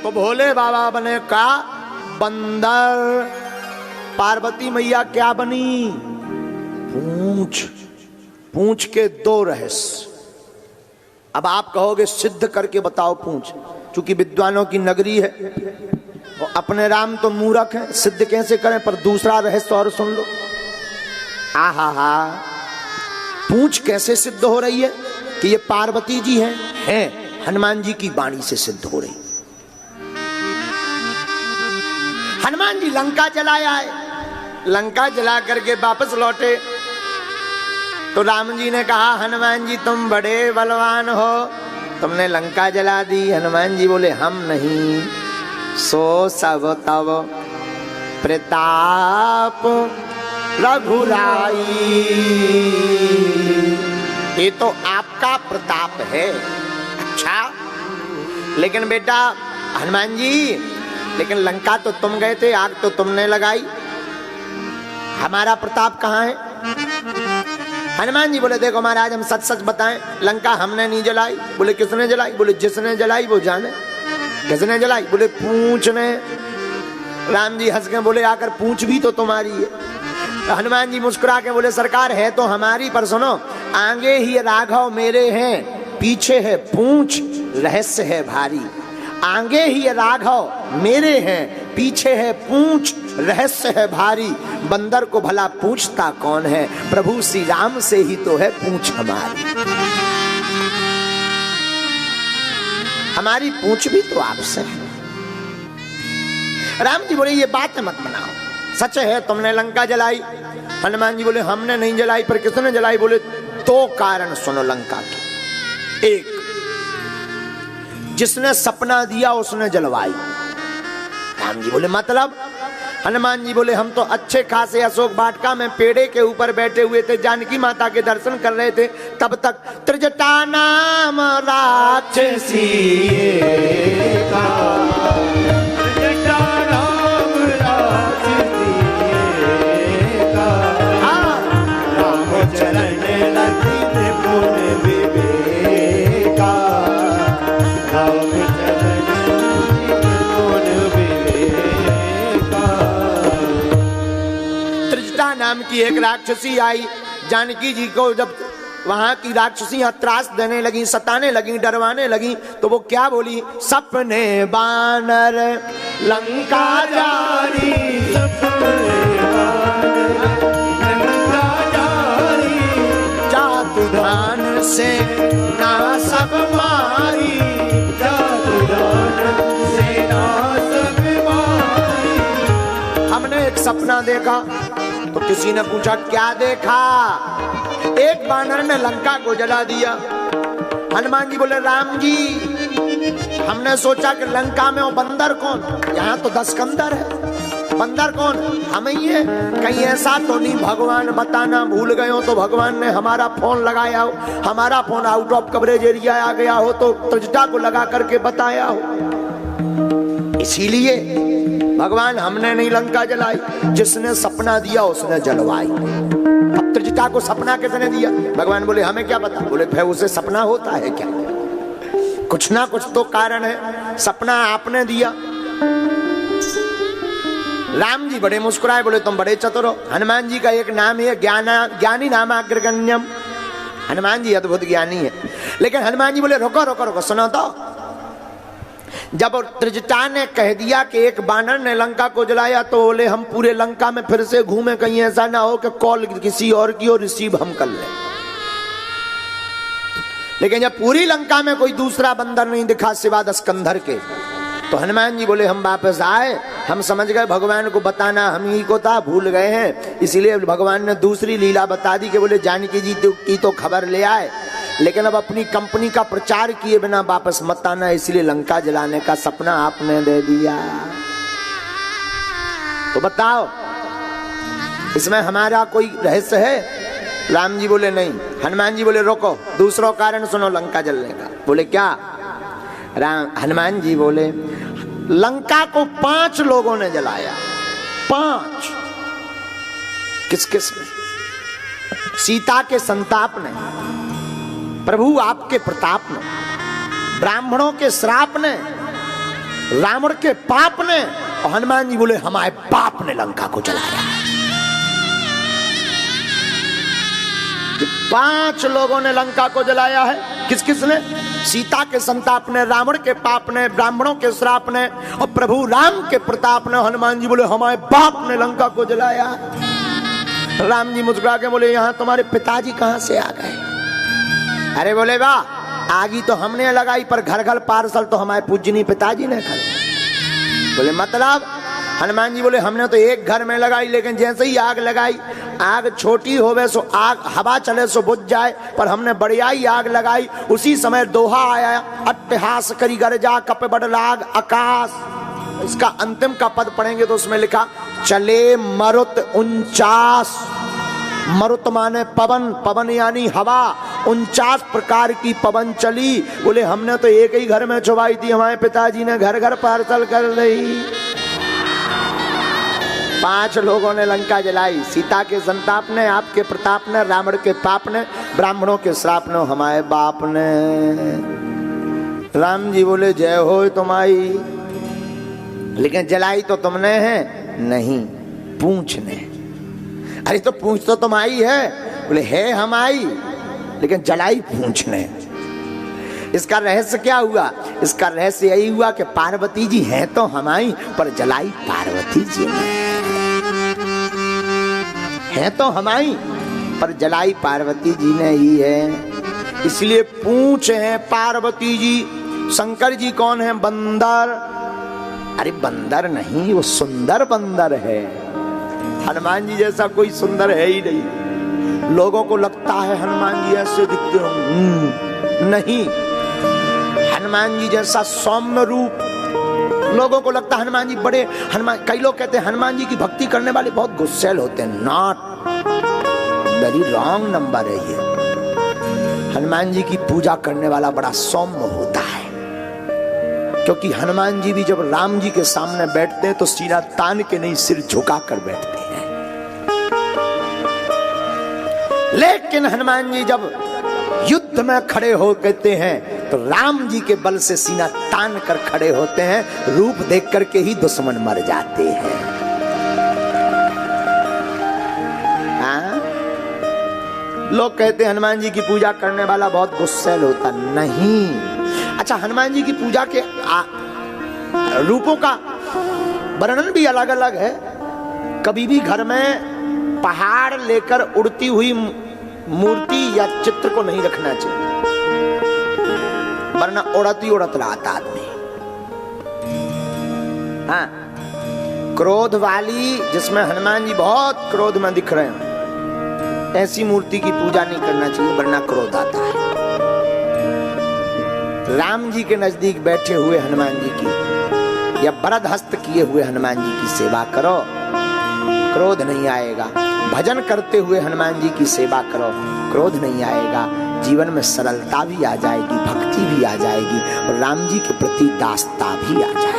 तो भोले बाबा बने का बंदर, पार्वती मैया क्या बनी? पूंछ। पूंछ के दो रहस्य। अब आप कहोगे सिद्ध करके बताओ पूंछ, क्योंकि विद्वानों की नगरी है और अपने राम तो मूर्ख हैं, सिद्ध कैसे करें? पर दूसरा रहस्य और सुन लो। आहा हा, पूंछ कैसे सिद्ध हो रही है कि ये पार्वती जी हैं हनुमान जी की वाणी से सिद्ध हो रही। हनुमान जी लंका जलाया है, लंका जला करके वापस लौटे तो राम जी ने कहा हनुमान जी तुम बड़े बलवान हो, तुमने लंका जला दी। हनुमान जी बोले हम नहीं, सो सब तब प्रताप रघुराई, ये तो आपका प्रताप है। अच्छा लेकिन बेटा हनुमान जी, लेकिन लंका तो तुम गए थे, आग तो तुमने लगाई, हमारा प्रताप कहाँ है? हनुमान जी बोले देखो महाराज हम सच सच बताएं, लंका हमने नहीं जलाई। बोले किसने जलाई? बोले जिसने जलाई वो जाने। किसने जलाई? बोले पूंछ ने। राम जी हंस के बोले आकर पूंछ भी तो तुम्हारी है। तो हनुमान जी मुस्कुरा के बोले सरकार है तो हमारी, पर सुनो आगे ही राघव मेरे हैं, पीछे है पूंछ, रहस्य है भारी। आगे ही राघव मेरे हैं, पीछे है पूंछ, रहस्य है भारी। बंदर को भला पूछता कौन है? प्रभु श्री राम से ही तो है पूंछ हमारी। हमारी पूंछ भी तो आपसे है। राम जी बोले ये बात मत बनाओ, सच है तुमने लंका जलाई। हनुमान जी बोले हमने नहीं जलाई, पर किसने जलाई? बोले दो कारण सुनो लंका के। एक, जिसने सपना दिया उसने जलवाई। राम जी बोले मतलब? हनुमान जी बोले हम तो अच्छे खासे अशोक वाटिका में पेड़े के ऊपर बैठे हुए थे, जानकी माता के दर्शन कर रहे थे, तब तक त्रिजटा नाम राक्षसी का, त्रिजटा नाम राक्षसी का, राम चरण लगी पुण्य विवेका, राम चरण पुण्य विवेका। त्रिजटा नाम की एक राक्षसी आई, जानकी जी को जब वहां की राक्षसियां त्रास देने लगी, सताने लगी, डरवाने लगी, तो वो क्या बोली? सपने बानर लंका जारी, सपने बानर लंका जारी, जातु ध्यान से ना सब मारी, जातु ध्यान से ना सब मारी। हमने एक सपना देखा, तो किसी ने पूछा क्या देखा? एक बानर ने लंका को जला दिया। हनुमान जी बोले राम जी हमने सोचा कि लंका में वो बंदर कौन? यहाँ तो 10 कंदर है, बंदर कौन? हम ही है। कहीं ऐसा तो नहीं भगवान बताना भूल गए हो तो भगवान ने हमारा फोन लगाया हो, हमारा phone out of coverage area आ गया हो तो त्रिजटा को लगा करके बताया हो। इसीलिए भगवान हमने नहीं लंका जलाई, जिसने सपना दिया उसने जलवाई। अब त्रिजटा को सपना किसने दिया? भगवान बोले हमें क्या पता। बोले फिर उसे सपना होता है क्या? कुछ ना कुछ तो कारण है, सपना आपने दिया। राम जी बड़े मुस्कुराए, बोले तुम बड़े चतुर हो। हनुमान जी का एक नाम है ज्ञानी नामाग्रगण्यम, हनुमान जी अद्भुत ज्ञानी है। लेकिन हनुमान जी बोले रुको रुको रुको, सुनो तो। जब त्रिजटा ने कह दिया कि एक बानर ने लंका को जलाया, तो बोले हम पूरे लंका में फिर से घूमे, कहीं ऐसा ना हो कि कॉल किसी और की और रिसीव हम कर लें। लेकिन जब पूरी लंका में कोई दूसरा बंदर नहीं दिखा सिवा 10 कंधर के, तो हनुमान जी बोले हम वापस आए, हम समझ गए भगवान को बताना हम ही को था, भूल गए हैं, इसलिए भगवान ने दूसरी लीला बता दी कि बोले जानकी जी की तो खबर ले आए, लेकिन अब अपनी कंपनी का प्रचार किए बिना वापस मत आना, इसलिए लंका जलाने का सपना आपने दे दिया। तो बताओ इसमें हमारा कोई रहस्य है? राम जी बोले नहीं। हनुमान जी बोले रोको, दूसरा कारण सुनो लंका जलने का। बोले क्या? हनुमान जी बोले लंका को 5 लोगों ने जलाया। 5। किस किस ने? सीता के संताप ने, प्रभु आपके प्रताप ने, ब्राह्मणों के श्राप ने, रावण के पाप ने, और हनुमान जी बोले हमारे बाप ने लंका को जलाया। 5 लोगों ने लंका को जलाया है। किस किस ने? सीता के संताप ने, रावण के पाप ने, ब्राह्मणों के श्राप ने, और प्रभु राम के प्रताप ने। हनुमान जी बोले हमारे बाप ने लंका को जलाया। राम जी मुस्कुरा के बोले यहाँ तुम्हारे पिताजी कहां से आ गए? अरे बोले वाह, आगी तो हमने लगाई पर घर घर पार्सल तो हमारे पूजनीय पिताजी ने करे। बोले मतलब? हनुमान जी बोले हमने तो एक घर में लगाई, लेकिन जैसे ही आग लगाई, आग छोटी होवे सो आग हवा चले सो बुझ जाए, पर हमने बढ़िया ही आग लगाई। उसी समय दोहा आया, अट्टहास करी गरजा कप बड़ लाग आकाश। इसका अंतिम का पद पढ़ेंगे तो उसमें लिखा चले मरुत 49। मरुत माने पवन, पवन यानी हवा। 49 प्रकार की पवन चली। बोले हमने तो एक ही घर में चुबाई थी, हमारे पिताजी ने घर घर पार्सल कर ली। 5 लोगों ने लंका जलाई। सीता के संताप ने, आपके प्रताप ने, रावण के पाप ने, ब्राह्मणों के श्राप ने, हमारे बाप ने। राम जी बोले जय हो तुम्हारी, लेकिन जलाई तो तुमने है नहीं, पूंछ ने। अरे तो पूंछ तो तुम्हारी है। बोले है हमारी, लेकिन जलाई पूंछ ने। इसका रहस्य क्या हुआ? इसका रहस्य यही हुआ कि पार्वती जी हैं तो हमारी, पर जलाई पार्वती जी ने। है तो हमारी, पर जलाई पार्वती जी ने ही है। इसलिए पूंछ है पार्वती जी। शंकर जी कौन है? बंदर। अरे बंदर नहीं, वो सुंदर बंदर है। हनुमान जी जैसा कोई सुंदर है ही नहीं। लोगों को लगता है हनुमान जी ऐसे दिखते होंगे, नहीं। हनुमान जी जैसा सौम्य रूप, लोगों को लगता है हनुमान जी बड़े, हनुमान, कई लोग कहते हैं हनुमान जी की भक्ति करने वाले बहुत गुस्सैल होते हैं। नॉट, वेरी रॉन्ग नंबर है ये। हनुमान जी की पूजा करने वाला बड़ा सौम्य होता है, क्योंकि हनुमान जी भी जब राम जी के सामने बैठते हैं तो सीना तान के नहीं, सिर झुका कर बैठते हैं। लेकिन हनुमान जी जब युद्ध में खड़े हो कहते हैं तो राम जी के बल से सीना तान कर खड़े होते हैं। रूप देख करके ही दुश्मन मर जाते हैं। लोग कहते हैं हनुमान जी की पूजा करने वाला बहुत गुस्सैल होता, नहीं। अच्छा, हनुमान जी की पूजा के रूपों का वर्णन भी अलग अलग है। कभी भी घर में पहाड़ लेकर उड़ती हुई मूर्ति या चित्र को नहीं रखना चाहिए, वरना उड़त ही उड़त रहता आदमी। हाँ, क्रोध वाली, जिसमें हनुमान जी बहुत क्रोध में दिख रहे हैं, ऐसी मूर्ति की पूजा नहीं करना चाहिए, वरना क्रोध आता है। राम जी के नजदीक बैठे हुए हनुमान जी की या वरद हस्त किए हुए हनुमान जी की सेवा करो, क्रोध नहीं आएगा। भजन करते हुए हनुमान जी की सेवा करो, क्रोध नहीं आएगा। जीवन में सरलता भी आ जाएगी, भक्ति भी आ जाएगी, और राम जी के प्रति दासता भी आ जाएगी।